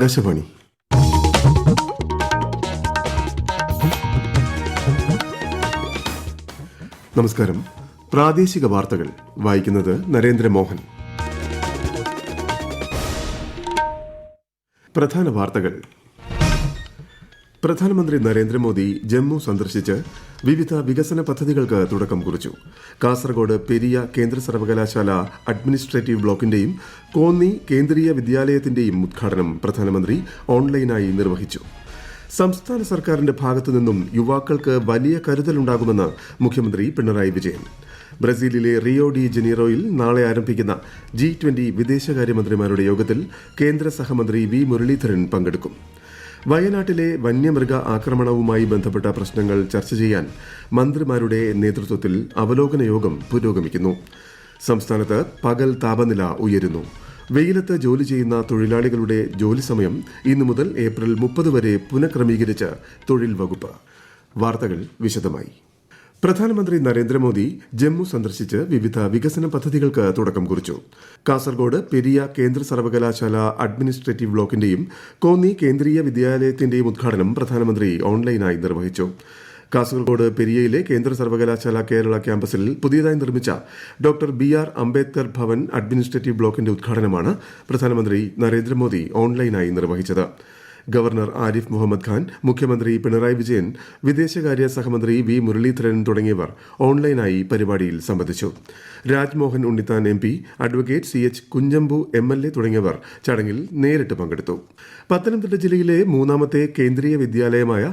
ആകാശവാണി. നമസ്കാരം. പ്രാദേശിക വാർത്തകൾ വായിക്കുന്നത് നരേന്ദ്രമോഹൻ. പ്രധാന വാർത്തകൾ. പ്രധാനമന്ത്രി നരേന്ദ്രമോദി ജമ്മു സന്ദർശിച്ച് വിവിധ വികസന പദ്ധതികൾക്ക് തുടക്കം കുറിച്ചു. കാസർഗോഡ് പെരിയ കേന്ദ്ര സർവകലാശാല അഡ്മിനിസ്ട്രേറ്റീവ് ബ്ലോക്കിന്റെയും കോന്നി കേന്ദ്രീയ വിദ്യാലയത്തിന്റെയും ഉദ്ഘാടനം പ്രധാനമന്ത്രി ഓൺലൈനായി നിർവഹിച്ചു. സംസ്ഥാന സർക്കാരിന്റെ ഭാഗത്തുനിന്നും യുവാക്കൾക്ക് വലിയ കരുതലുണ്ടാകുമെന്ന് മുഖ്യമന്ത്രി പിണറായി വിജയൻ. ബ്രസീലിലെ റിയോ ഡി ജനീറോയിൽ നാളെ ആരംഭിക്കുന്ന G20 വിദേശകാര്യമന്ത്രിമാരുടെ യോഗത്തിൽ കേന്ദ്ര സഹമന്ത്രി വി മുരളീധരൻ പങ്കെടുക്കും. വയനാട്ടിലെ വന്യമൃഗ ആക്രമണവുമായി ബന്ധപ്പെട്ട പ്രശ്നങ്ങൾ ചർച്ച ചെയ്യാൻ മന്ത്രിമാരുടെ നേതൃത്വത്തിൽ അവലോകന യോഗം പുരോഗമിക്കുന്നു. സംസ്ഥാനത്ത് പകൽ താപനില ഉയരുന്നു. വെയിലത്ത് ജോലി ചെയ്യുന്ന തൊഴിലാളികളുടെ ജോലി സമയം ഇന്നു മുതൽ ഏപ്രിൽ 30 വരെ പുനഃക്രമീകരിച്ച് തൊഴിൽ വകുപ്പ്. വാർത്തകൾ വിശദമായി. പ്രധാനമന്ത്രി നരേന്ദ്രമോദി ജമ്മു സന്ദർശിച്ച് വിവിധ വികസന പദ്ധതികൾക്ക് തുടക്കം കുറിച്ചു. കാസർഗോഡ് പെരിയ കേന്ദ്ര സർവകലാശാല അഡ്മിനിസ്ട്രേറ്റീവ് ബ്ലോക്കിന്റെയും കോന്നി കേന്ദ്രീയ വിദ്യാലയത്തിന്റെയും ഉദ്ഘാടനം പ്രധാനമന്ത്രി ഓൺലൈനായി നിർവഹിച്ചു. കാസർഗോഡ് പെരിയയിലെ കേന്ദ്ര സർവകലാശാല കേരള ക്യാമ്പസിൽ പുതിയതായി നിർമ്മിച്ച doctor BR Ambedkar Bhavan administrative ബ്ലോക്കിന്റെ ഉദ്ഘാടനമാണ് പ്രധാനമന്ത്രി നരേന്ദ്രമോദി ഓൺലൈനായി നിർവഹിച്ചത്. ഗവർണർ ആരിഫ് മുഹമ്മദ് ഖാൻ, മുഖ്യമന്ത്രി പിണറായി വിജയൻ, വിദേശകാര്യ സഹമന്ത്രി വി മുരളീധരൻ തുടങ്ങിയവർ ഓൺലൈനായി പരിപാടിയിൽ സംബന്ധിച്ചു. Rajmohan Unnithan MP, advocate CH Kunhambu MLA തുടങ്ങിയവർ ചടങ്ങിൽ നേരിട്ട് പങ്കെടുത്തു. പത്തനംതിട്ട ജില്ലയിലെ മൂന്നാമത്തെ കേന്ദ്രീയ വിദ്യാലയമായ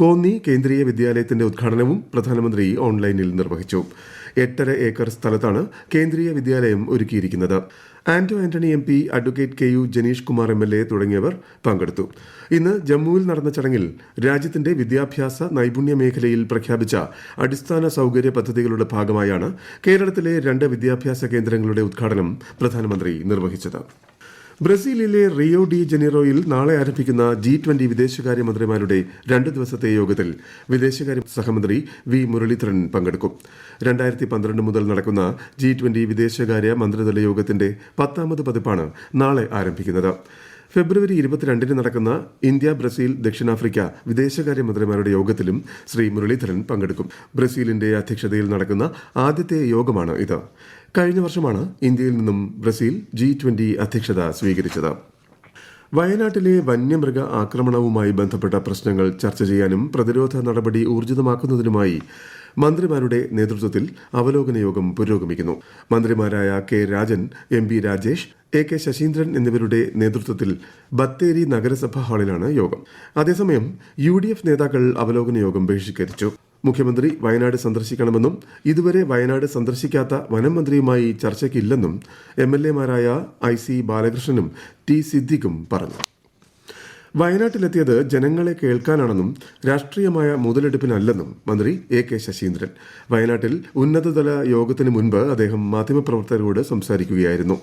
കോന്നി കേന്ദ്രീയ വിദ്യാലയത്തിന്റെ ഉദ്ഘാടനവും പ്രധാനമന്ത്രി ഓൺലൈനിൽ നിർവഹിച്ചു. 8.5 ഏക്കർ സ്ഥലത്താണ് കേന്ദ്രീയ വിദ്യാലയം ഒരുക്കിയിരിക്കുന്നത്. Antony MP, advocate KU Janeesh Kumar MLA തുടങ്ങിയവർ പങ്കെടുത്തു. ഇന്ന് ജമ്മുവിൽ നടന്ന ചടങ്ങിൽ രാജ്യത്തിന്റെ വിദ്യാഭ്യാസ നൈപുണ്യ മേഖലയിൽ പ്രഖ്യാപിച്ച അടിസ്ഥാന സൌകര്യ പദ്ധതികളുടെ ഭാഗമായാണ് കേരളത്തിലെ 2 വിദ്യാഭ്യാസ കേന്ദ്രങ്ങളുടെ ഉദ്ഘാടനം പ്രധാനമന്ത്രി നിർവഹിച്ചത്. ബ്രസീലിലെ റിയോ ഡി ജനീറോയിൽ നാളെ ആരംഭിക്കുന്ന G20 വിദേശകാര്യമന്ത്രിമാരുടെ 2 ദിവസത്തെ യോഗത്തിൽ വിദേശകാര്യ സഹമന്ത്രി വി മുരളീധരൻ പങ്കെടുക്കും. 2012 മുതൽ നടക്കുന്ന G20 വിദേശകാര്യ മന്ത്രിതല യോഗത്തിന്റെ 10ാമത് പതിപ്പാണ് നാളെ ആരംഭിക്കുന്നത്. ഫെബ്രുവരി 22 നടക്കുന്ന ഇന്ത്യ, ബ്രസീൽ, ദക്ഷിണാഫ്രിക്ക വിദേശകാര്യമന്ത്രിമാരുടെ യോഗത്തിലും ശ്രീ മുരളീധരൻ പങ്കെടുക്കും. ബ്രസീലിന്റെ അധ്യക്ഷതയിൽ നടക്കുന്ന ആദ്യത്തെ യോഗമാണ് ഇത്. കഴിഞ്ഞ വർഷമാണ് ഇന്ത്യയിൽ നിന്നും ബ്രസീൽ G20 അധ്യക്ഷത സ്വീകരിച്ചത്. വയനാട്ടിലെ വന്യമൃഗ ആക്രമണവുമായി ബന്ധപ്പെട്ട പ്രശ്നങ്ങൾ ചർച്ച ചെയ്യാനും പ്രതിരോധ നടപടി ഊർജിതമാക്കുന്നതിനുമായി മന്ത്രിമാരുടെ നേതൃത്വത്തിൽ അവലോകന യോഗം പുരോഗമിക്കുന്നു. മന്ത്രിമാരായ K Rajan, MP Rajesh, AK Saseendran എന്നിവരുടെ നേതൃത്വത്തിൽ ബത്തേരി നഗരസഭാ ഹാളിലാണ് യോഗം. അതേസമയം UDF നേതാക്കൾ അവലോകന യോഗം ബഹിഷ്കരിച്ചു. മുഖ്യമന്ത്രി വയനാട് സന്ദർശിക്കണമെന്നും ഇതുവരെ വയനാട് സന്ദർശിക്കാത്ത വനം മന്ത്രിയുമായി ചർച്ചയ്ക്കില്ലെന്നും MLA മാരായ IC ബാലകൃഷ്ണനും T സിദ്ദിഖും പറഞ്ഞു. വയനാട്ടിലെത്തിയത് ജനങ്ങളെ കേൾക്കാനാണെന്നും രാഷ്ട്രീയമായ മുതലെടുപ്പിനല്ലെന്നും മന്ത്രി AK ശശീന്ദ്രൻ. വയനാട്ടിൽ ഉന്നതതല യോഗത്തിന് മുൻപ് അദ്ദേഹം മാധ്യമപ്രവർത്തകരോട് സംസാരിക്കുകയായിരുന്നു.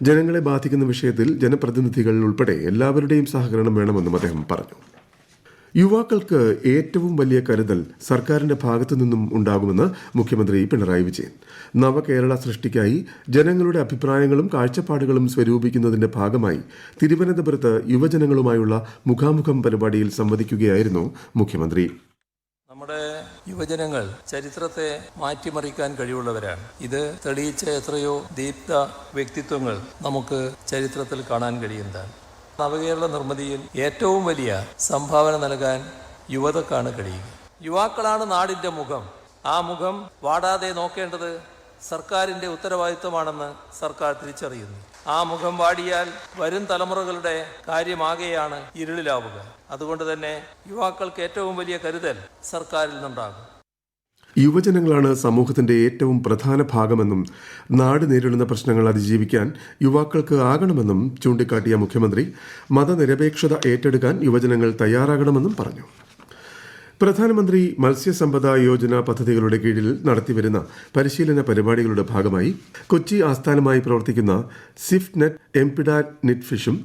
ജനങ്ങളെ ബാധിക്കുന്ന വിഷയത്തിൽ ജനപ്രതിനിധികൾ ഉൾപ്പെടെ എല്ലാവരുടെയും സഹകരണം വേണമെന്നും അദ്ദേഹം പറഞ്ഞു. യുവാക്കൾക്ക് ഏറ്റവും വലിയ കരുതൽ സർക്കാരിന്റെ ഭാഗത്തു നിന്നും ഉണ്ടാകുമെന്ന് മുഖ്യമന്ത്രി പിണറായി വിജയൻ. നവകേരള സൃഷ്ടിക്കായി ജനങ്ങളുടെ അഭിപ്രായങ്ങളും കാഴ്ചപ്പാടുകളും സ്വരൂപിക്കുന്നതിന്റെ ഭാഗമായി തിരുവനന്തപുരത്ത് യുവജനങ്ങളുമായുള്ള മുഖാമുഖം പരിപാടിയിൽ സംവദിക്കുകയായിരുന്നു മുഖ്യമന്ത്രി. നമ്മുടെ യുവജനങ്ങൾ ചരിത്രത്തെ മാറ്റിമറിക്കാൻ കഴിവുള്ളവരാണ്. ഇത് തെളിയിച്ച എത്രയോ ദീപ്ത വ്യക്തിത്വങ്ങൾ നമുക്ക് ചരിത്രത്തിൽ കാണാൻ കഴിയുന്നതാണ്. നവകേരള നിർമ്മിതിയിൽ ഏറ്റവും വലിയ സംഭാവന നൽകാൻ യുവതക്കാണ് കഴിയുക. യുവാക്കളാണ് നാടിൻ്റെ മുഖം. ആ മുഖം വാടാതെ നോക്കേണ്ടത് സർക്കാരിൻ്റെ ഉത്തരവാദിത്വമാണെന്ന് സർക്കാർ തിരിച്ചറിയുന്നു. ആ മുഖം വാടിയാൽ വരും തലമുറകളുടെ കാര്യമാകെയാണ് ഇരുളിലാവുക. അതുകൊണ്ട് തന്നെ യുവാക്കൾക്ക് ഏറ്റവും വലിയ കരുതൽ സർക്കാരിൽ നിന്നുണ്ടാകും. യുവജനങ്ങളാണ് സമൂഹത്തിന്റെ ഏറ്റവും പ്രധാന ഭാഗമെന്നും നാട് നേരിടുന്ന പ്രശ്നങ്ങൾ അതിജീവിക്കാൻ യുവാക്കൾക്ക് ആകണമെന്നും ചൂണ്ടിക്കാട്ടിയ മുഖ്യമന്ത്രി മതനിരപേക്ഷത ഏറ്റെടുക്കാൻ യുവജനങ്ങൾ തയ്യാറാകണമെന്നും പറഞ്ഞു. പ്രധാനമന്ത്രി മത്സ്യസമ്പദ യോജന പദ്ധതികളുടെ കീഴിൽ നടത്തിവരുന്ന പരിശീലന പരിപാടികളുടെ ഭാഗമായി കൊച്ചി ആസ്ഥാനമായി പ്രവർത്തിക്കുന്ന സിഫ്റ്റ് നെറ്റ്, എംപിഡാറ്റ് നിറ്റ് ഫിഷും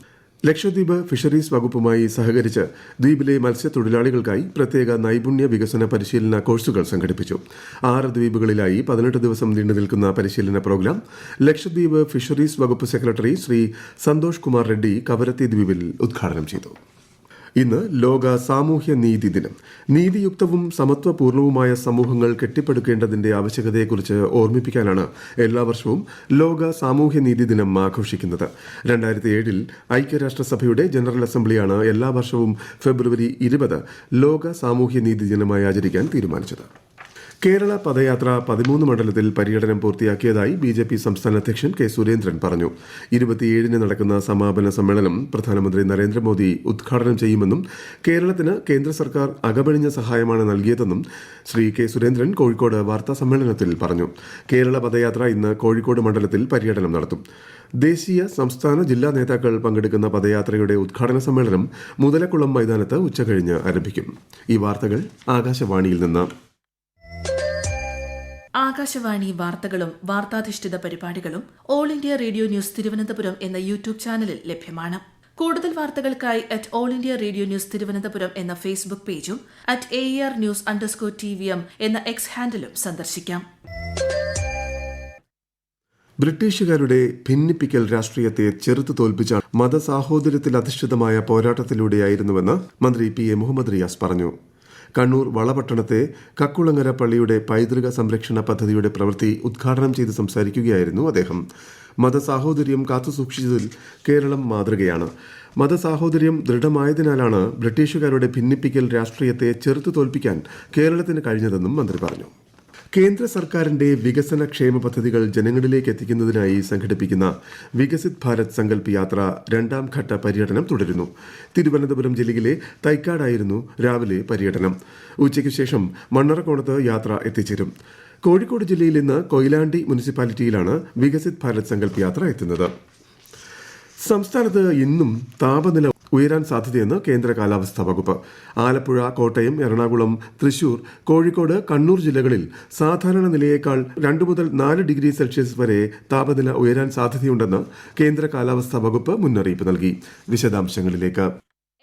ലക്ഷദ്വീപ് ഫിഷറീസ് വകുപ്പുമായി സഹകരിച്ച് ദ്വീപിലെ മത്സ്യത്തൊഴിലാളികൾക്കായി പ്രത്യേക നൈപുണ്യ വികസന പരിശീലന കോഴ്സുകൾ സംഘടിപ്പിച്ചു. 6 ദ്വീപുകളിലായി 18 ദിവസം നീണ്ടുനിൽക്കുന്ന പരിശീലന പ്രോഗ്രാം ലക്ഷദ്വീപ് ഫിഷറീസ് വകുപ്പ് സെക്രട്ടറി ശ്രീ സന്തോഷ് കുമാർ റെഡ്ഡി കവരത്തി ദ്വീപിൽ ഉദ്ഘാടനം ചെയ്തു. ഇന്ന് ലോക സാമൂഹ്യ നീതി ദിനം. നീതിയുക്തവും സമത്വപൂർണവുമായ സമൂഹങ്ങൾ കെട്ടിപ്പടുക്കേണ്ടതിന്റെ ആവശ്യകതയെക്കുറിച്ച് ഓർമ്മിപ്പിക്കാനാണ് എല്ലാ വർഷവും ലോക സാമൂഹ്യ നീതി ദിനം ആഘോഷിക്കുന്നത്. 2007 ഐക്യരാഷ്ട്രസഭയുടെ ജനറൽ അസംബ്ലിയാണ് എല്ലാ വർഷവും ഫെബ്രുവരി 20 ലോക സാമൂഹ്യ നീതി ദിനമായി ആചരിക്കാൻ തീരുമാനിച്ചത്. കേരള പദയാത്ര 13 മണ്ഡലത്തിൽ പര്യടനം പൂർത്തിയാക്കിയതായി BJP സംസ്ഥാന അധ്യക്ഷൻ കെ സുരേന്ദ്രൻ പറഞ്ഞു. 27 നടക്കുന്ന സമാപന സമ്മേളനം പ്രധാനമന്ത്രി നരേന്ദ്രമോദി ഉദ്ഘാടനം ചെയ്യുമെന്നും കേരളത്തിന് കേന്ദ്ര സർക്കാർ അകമഴിഞ്ഞ സഹായമാണ് നൽകിയതെന്നും ശ്രീ കെ സുരേന്ദ്രൻ കോഴിക്കോട് വാർത്താ സമ്മേളനത്തിൽ പറഞ്ഞു. കേരള പദയാത്ര ഇന്ന് കോഴിക്കോട് മണ്ഡലത്തിൽ പര്യടനം നടത്തും. ദേശീയ, സംസ്ഥാന, ജില്ലാ നേതാക്കൾ പങ്കെടുക്കുന്ന പദയാത്രയുടെ ഉദ്ഘാടന സമ്മേളനം മുതലക്കുളം മൈതാനത്ത് ഉച്ചകഴിഞ്ഞ് ആരംഭിക്കും. ഈ വാർത്തകൾ ആകാശവാണിയിൽ നിന്ന്. ആകാശവാണി വാർത്തകളും വാർത്താധിഷ്ഠിത പരിപാടികളും all India radio news Thiruvananthapuram എന്ന യൂട്യൂബ് ചാനലിൽ ലഭ്യമാണ്. കൂടുതൽ വാർത്തകൾക്കായി all India radio news Thiruvananthapuram എന്ന ഫേസ്ബുക്ക് പേജും @ARnews_TVM എന്ന എക്സ് ഹാൻഡിലും സന്ദർശിക്കാം. ബ്രിട്ടീഷുകാരുടെ ഭിന്നിപ്പിക്കൽ രാഷ്ട്രീയത്തെ ചെറുത്തു തോൽപ്പിച്ച മതസാഹോദര്യത്തിൽ അധിഷ്ഠിതമായ പോരാട്ടത്തിലൂടെയായിരുന്നുവെന്ന് മന്ത്രി PA മുഹമ്മദ് റിയാസ് പറഞ്ഞു. കണ്ണൂർ വളപട്ടണത്തെ കക്കുളങ്ങര പള്ളിയുടെ പൈതൃക സംരക്ഷണ പദ്ധതിയുടെ പ്രവൃത്തി ഉദ്ഘാടനം ചെയ്ത് സംസാരിക്കുകയായിരുന്നു അദ്ദേഹം. മതസാഹോദര്യം കാത്തുസൂക്ഷിച്ചതിൽ കേരളം മാതൃകയാണ്. മതസാഹോദര്യം ദൃഢമായതിനാലാണ് ബ്രിട്ടീഷുകാരുടെ ഭിന്നിപ്പിക്കൽ രാഷ്ട്രീയത്തെ ചെറുത്തു തോൽപ്പിക്കാൻ കേരളത്തിന് കഴിഞ്ഞതെന്നും മന്ത്രി പറഞ്ഞു. കേന്ദ്ര സർക്കാരിന്റെ വികസന ക്ഷേമ പദ്ധതികൾ ജനങ്ങളിലേക്ക് എത്തിക്കുന്നതിനായി സംഘടിപ്പിക്കുന്ന വികസിത് ഭാരത് സങ്കല്പ് യാത്ര 2ാം ഘട്ട പര്യടനം തുടരുന്നു. തിരുവനന്തപുരം ജില്ലയിലെ തൈക്കാടായിരുന്നു രാവിലെ പര്യടനം. ഉച്ചയ്ക്ക് ശേഷം മണ്ണറക്കോണത്ത് യാത്ര എത്തിച്ചേരും. കോഴിക്കോട് ജില്ലയിൽ ഇന്ന് കൊയിലാണ്ടി മുനിസിപ്പാലിറ്റിയിലാണ് വികസിത് ഭാരത് സങ്കല്പ് യാത്ര എത്തുന്നത്. സംസ്ഥാനത്ത് ഇന്നും താപനില ഉയരാൻ സാധ്യതയെന്ന് കേന്ദ്ര കാലാവസ്ഥാ വകുപ്പ്. ആലപ്പുഴ, കോട്ടയം, എറണാകുളം, തൃശൂർ, കോഴിക്കോട്, കണ്ണൂർ ജില്ലകളിൽ സാധാരണ നിലയേക്കാൾ 2 മുതൽ 4 ഡിഗ്രി സെൽഷ്യസ് വരെ താപനില ഉയരാൻ സാധ്യതയുണ്ടെന്ന് കേന്ദ്ര കാലാവസ്ഥാ വകുപ്പ് മുന്നറിയിപ്പ് നൽകി. വിശദാംശങ്ങളിലേക്ക്.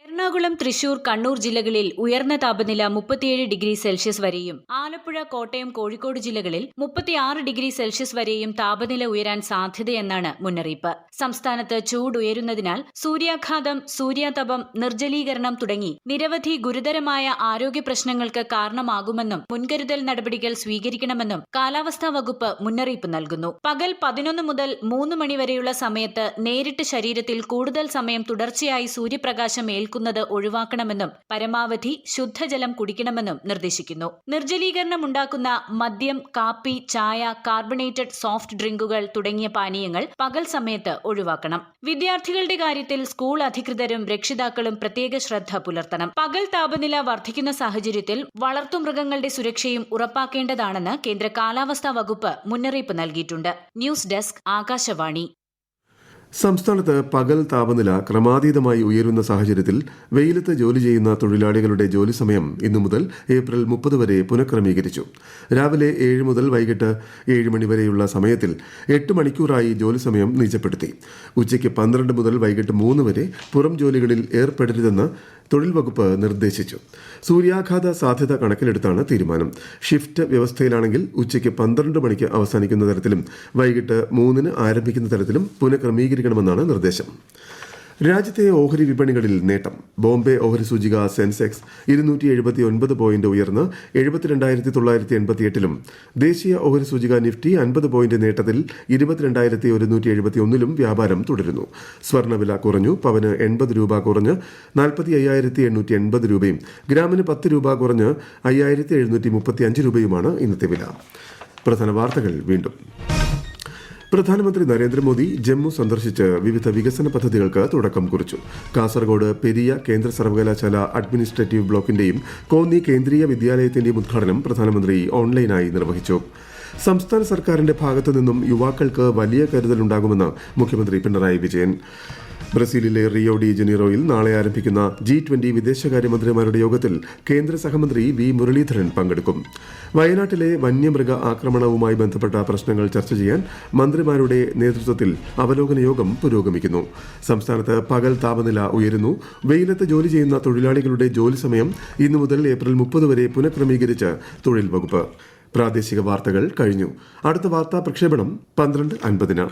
എറണാകുളം, തൃശൂർ, കണ്ണൂർ ജില്ലകളിൽ ഉയർന്ന താപനില 37 ഡിഗ്രി സെൽഷ്യസ് വരെയും ആലപ്പുഴ, കോട്ടയം, കോഴിക്കോട് ജില്ലകളിൽ 36 ഡിഗ്രി സെൽഷ്യസ് വരെയും താപനില ഉയരാൻ സാധ്യതയെന്നാണ് മുന്നറിയിപ്പ്. സംസ്ഥാനത്ത് ചൂട് ഉയരുന്നതിനാൽ സൂര്യാഘാതം, സൂര്യാതപം, നിർജ്ജലീകരണം തുടങ്ങി നിരവധി ഗുരുതരമായ ആരോഗ്യ പ്രശ്നങ്ങൾക്ക് കാരണമാകുമെന്നും മുൻകരുതൽ നടപടികൾ സ്വീകരിക്കണമെന്നും കാലാവസ്ഥാ വകുപ്പ് മുന്നറിയിപ്പ് നൽകുന്നു. പകൽ 11 മുതൽ 3 മണി വരെയുള്ള സമയത്ത് നേരിട്ട് ശരീരത്തിൽ കൂടുതൽ സമയം തുടർച്ചയായി സൂര്യപ്രകാശം ഏൽക്കുന്നത് ഒഴിവാക്കണമെന്നും പരമാവധി ശുദ്ധജലം കുടിക്കണമെന്നും നിർദ്ദേശിക്കുന്നു. നിർജ്ജലീകരണം ഉണ്ടാക്കുന്ന മദ്യം, കാപ്പി, ചായ, കാർബണേറ്റഡ് സോഫ്റ്റ് ഡ്രിങ്കുകൾ തുടങ്ങിയ പാനീയങ്ങൾ പകൽ സമയത്ത് ഒഴിവാക്കണം. വിദ്യാർത്ഥികളുടെ കാര്യത്തിൽ സ്കൂൾ അധികൃതരും രക്ഷിതാക്കളും പ്രത്യേക ശ്രദ്ധ പുലർത്തണം. പകൽ താപനില വർദ്ധിക്കുന്ന സാഹചര്യത്തിൽ വളർത്തുമൃഗങ്ങളുടെ സുരക്ഷയും ഉറപ്പാക്കേണ്ടതാണെന്ന് കേന്ദ്ര കാലാവസ്ഥാ വകുപ്പ് മുന്നറിയിപ്പ് നൽകിയിട്ടുണ്ട്. News desk, Akashvani. സംസ്ഥാനത്ത് പകൽ താപനില ക്രമാതീതമായി ഉയരുന്ന സാഹചര്യത്തിൽ വെയിലത്ത് ജോലി ചെയ്യുന്ന തൊഴിലാളികളുടെ ജോലി സമയം ഇന്നു മുതൽ ഏപ്രിൽ 30 വരെ പുനഃക്രമീകരിച്ചു. രാവിലെ 7 മുതൽ വൈകിട്ട് 7 മണി വരെയുള്ള സമയത്തിൽ 8 മണിക്കൂറായി ജോലി സമയം നിജപ്പെടുത്തി. ഉച്ചയ്ക്ക് 12 മുതൽ വൈകിട്ട് 3 വരെ പുറം ജോലികളിൽ ഏർപ്പെടരുതെന്ന് തൊഴിൽ വകുപ്പ് നിർദ്ദേശിച്ചു. സൂര്യാഘാത സാധ്യത കണക്കിലെടുത്താണ് തീരുമാനം. ഷിഫ്റ്റ് വ്യവസ്ഥയിലാണെങ്കിൽ ഉച്ചയ്ക്ക് 12 മണിക്ക് അവസാനിക്കുന്ന തരത്തിലും വൈകിട്ട് 3-ന് ആരംഭിക്കുന്ന തരത്തിലും പുനഃക്രമീകരിക്കണമെന്നാണ് നിർദ്ദേശം. രാജ്യത്തെ ഓഹരി വിപണികളിൽ നേട്ടം. ബോംബെ ഓഹരി സൂചിക സെൻസെക്സ് 279 പോയിന്റ് ഉയർന്ന് 72,988-ലും ദേശീയ ഓഹരി സൂചിക നിഫ്റ്റി 50 പോയിന്റ് നേട്ടത്തിൽ 22,171-ലും വ്യാപാരം തുടരുന്നു. സ്വർണ്ണവില കുറഞ്ഞു. പവന് 80 രൂപ കുറഞ്ഞ് 45,880 രൂപയും ഗ്രാമിന് 10 രൂപ കുറഞ്ഞ് 5,735 രൂപയുമാണ് ഇന്നത്തെ വില. പ്രധാന വാർത്തകൾ വീണ്ടും. പ്രധാനമന്ത്രി നരേന്ദ്രമോദി ജമ്മു സന്ദർശിച്ച് വിവിധ വികസന പദ്ധതികൾക്ക് തുടക്കം കുറിച്ചു. കാസർഗോഡ് പെരിയ കേന്ദ്ര സർവകലാശാല അഡ്മിനിസ്ട്രേറ്റീവ് ബ്ലോക്കിന്റെയും കോന്നി കേന്ദ്രീയ വിദ്യാലയത്തിന്റെയും ഉദ്ഘാടനം പ്രധാനമന്ത്രി ഓൺലൈനായി നിർവഹിച്ചു. സംസ്ഥാന സർക്കാരിന്റെ ഭാഗത്തുനിന്നും യുവാക്കൾക്ക് വലിയ കരുതലുണ്ടാകുമെന്ന് മുഖ്യമന്ത്രി പിണറായി വിജയൻ. ബ്രസീലിലെ റിയോ ഡി ജനീറോയിൽ നാളെ ആരംഭിക്കുന്ന G20 വിദേശകാര്യമന്ത്രിമാരുടെ യോഗത്തിൽ കേന്ദ്ര സഹമന്ത്രി വി മുരളീധരൻ പങ്കെടുക്കും. വയനാട്ടിലെ വന്യമൃഗ ആക്രമണവുമായി ബന്ധപ്പെട്ട പ്രശ്നങ്ങൾ ചർച്ച ചെയ്യാൻ മന്ത്രിമാരുടെ നേതൃത്വത്തിൽ അവലോകന യോഗം പുരോഗമിക്കുന്നു. സംസ്ഥാനത്ത് പകൽ താപനില ഉയരുന്നു. വെയിലത്ത് ജോലി ചെയ്യുന്ന തൊഴിലാളികളുടെ ജോലി സമയം ഇന്നു മുതൽ ഏപ്രിൽ 30 വരെ പുനഃക്രമീകരിച്ച് തൊഴിൽ വകുപ്പ്. പ്രാദേശിക വാർത്തകൾ കഴിഞ്ഞു. അടുത്ത വാർത്താ പ്രക്ഷേപണം 12:50.